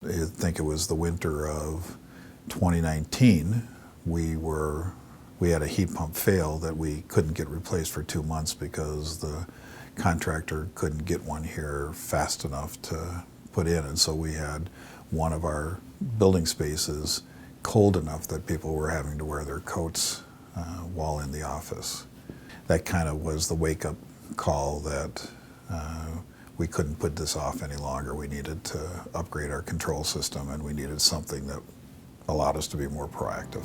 I think it was the winter of 2019, we had a heat pump fail that we couldn't get replaced for 2 months because the contractor couldn't get one here fast enough to put in. And so we had one of our building spaces cold enough that people were having to wear their coats while in the office. That kind of was the wake-up call that we couldn't put this off any longer. We needed to upgrade our control system, and we needed something that allowed us to be more proactive.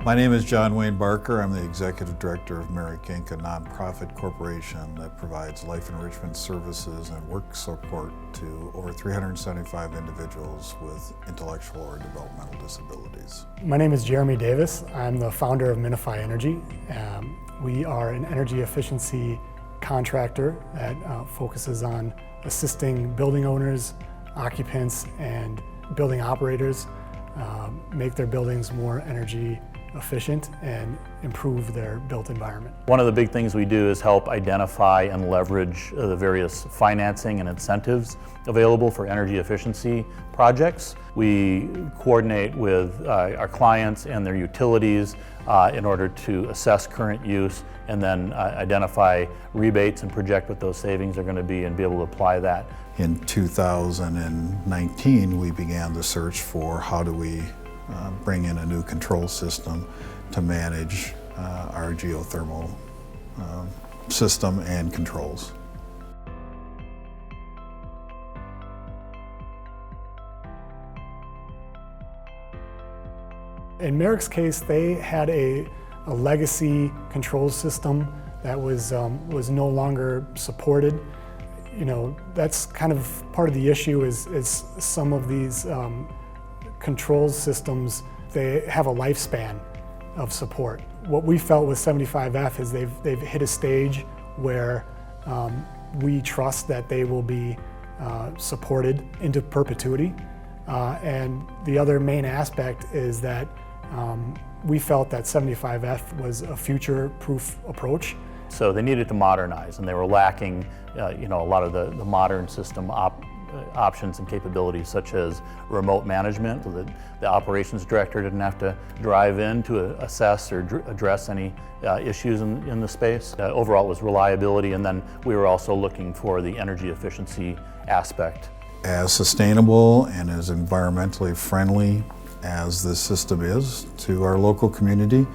My name is John Wayne Barker. I'm the Executive Director of Merrick Inc., a nonprofit corporation that provides life enrichment services and work support to over 375 individuals with intellectual or developmental disabilities. My name is Jeremy Davis. I'm the founder of Minify Energy. We are an energy efficiency contractor that focuses on assisting building owners, occupants, and building operators make their buildings more energy efficient and improve their built environment. One of the big things we do is help identify and leverage the various financing and incentives available for energy efficiency projects. We coordinate with our clients and their utilities in order to assess current use and then identify rebates and project what those savings are going to be and be able to apply that. In 2019, we began the search for how do we bring in a new control system to manage our geothermal system and controls. In Merrick's case, they had a legacy control system that was no longer supported. You know, that's kind of part of the issue is some of these control systems, they have a lifespan of support. What we felt with 75F is they've hit a stage where we trust that they will be supported into perpetuity. And the other main aspect is that we felt that 75F was a future-proof approach. So they needed to modernize, and they were lacking a lot of the modern system options and capabilities, such as remote management, so that the operations director didn't have to drive in to assess or address any issues in the space. Overall, it was reliability, and then we were also looking for the energy efficiency aspect. As sustainable and as environmentally friendly as this system is to our local community,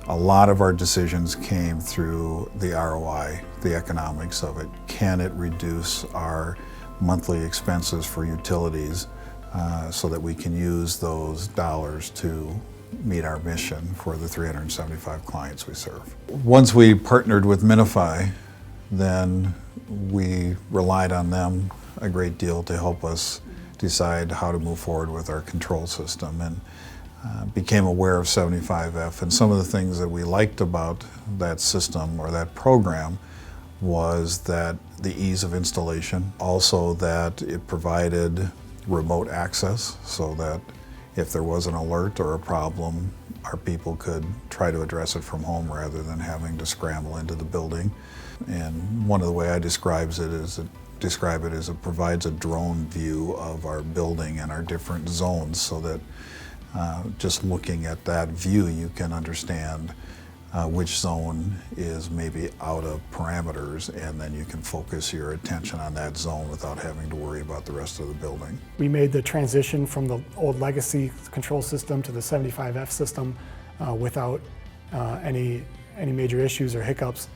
a lot of our decisions came through the ROI, the economics of it. Can it reduce our monthly expenses for utilities so that we can use those dollars to meet our mission for the 375 clients we serve. Once we partnered with Minify, then we relied on them a great deal to help us decide how to move forward with our control system, and became aware of 75F. And some of the things that we liked about that system or that program was that the ease of installation, also that it provided remote access so that if there was an alert or a problem, our people could try to address it from home rather than having to scramble into the building. And one of the way I describe it is it provides a drone view of our building and our different zones, so that just looking at that view, you can understand which zone is maybe out of parameters, and then you can focus your attention on that zone without having to worry about the rest of the building. We made the transition from the old legacy control system to the 75F system without any major issues or hiccups.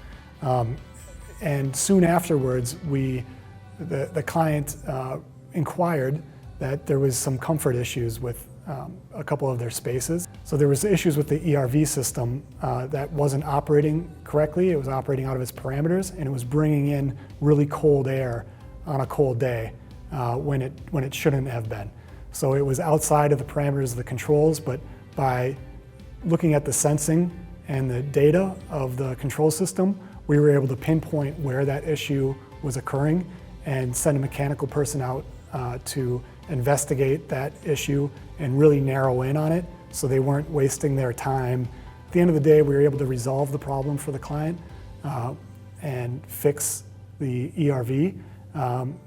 And soon afterwards, the client inquired that there was some comfort issues with a couple of their spaces. So there was issues with the ERV system that wasn't operating correctly. It was operating out of its parameters, and it was bringing in really cold air on a cold day when it shouldn't have been. So it was outside of the parameters of the controls, but by looking at the sensing and the data of the control system, we were able to pinpoint where that issue was occurring and send a mechanical person out to investigate that issue and really narrow in on it so they weren't wasting their time. At the end of the day, we were able to resolve the problem for the client and fix the ERV,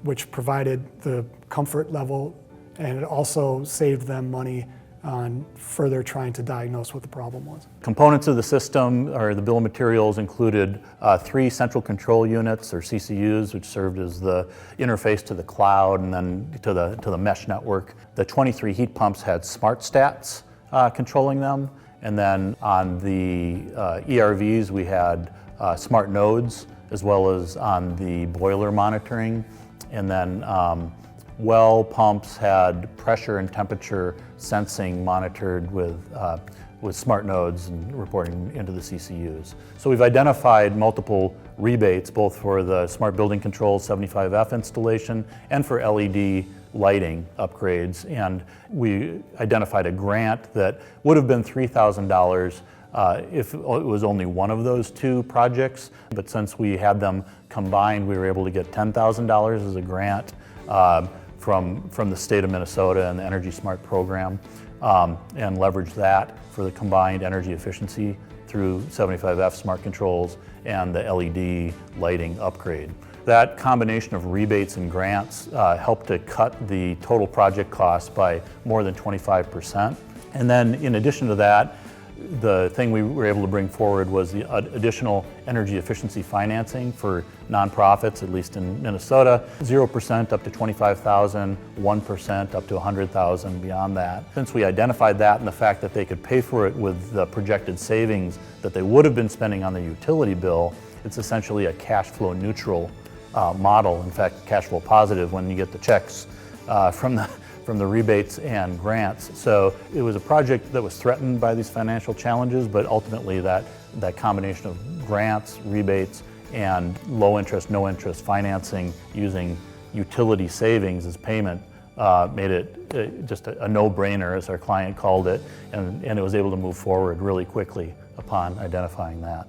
which provided the comfort level, and it also saved them money on further trying to diagnose what the problem was. Components of the system, or the bill of materials, included 3 central control units, or CCUs, which served as the interface to the cloud and then to the mesh network. The 23 heat pumps had SmartStats controlling them, and then on the ERVs we had smart nodes, as well as on the boiler monitoring, and then well pumps had pressure and temperature sensing monitored with smart nodes and reporting into the CCUs. So we've identified multiple rebates, both for the Smart Building Controls 75F installation and for LED lighting upgrades. And we identified a grant that would have been $3,000 if it was only one of those 2 projects. But since we had them combined, we were able to get $10,000 as a grant from the state of Minnesota and the Energy Smart program, and leverage that for the combined energy efficiency through 75F smart controls and the LED lighting upgrade. That combination of rebates and grants helped to cut the total project cost by more than 25%. And then in addition to that, the thing we were able to bring forward was the additional energy efficiency financing for nonprofits, at least in Minnesota, 0% up to $25,000, 1% up to $100,000 beyond that. Since we identified that and the fact that they could pay for it with the projected savings that they would have been spending on the utility bill, it's essentially a cash flow neutral model. In fact, cash flow positive when you get the checks from the rebates and grants. So it was a project that was threatened by these financial challenges, but ultimately that combination of grants, rebates, and low interest, no interest financing using utility savings as payment made it just a no-brainer, as our client called it, and it was able to move forward really quickly upon identifying that.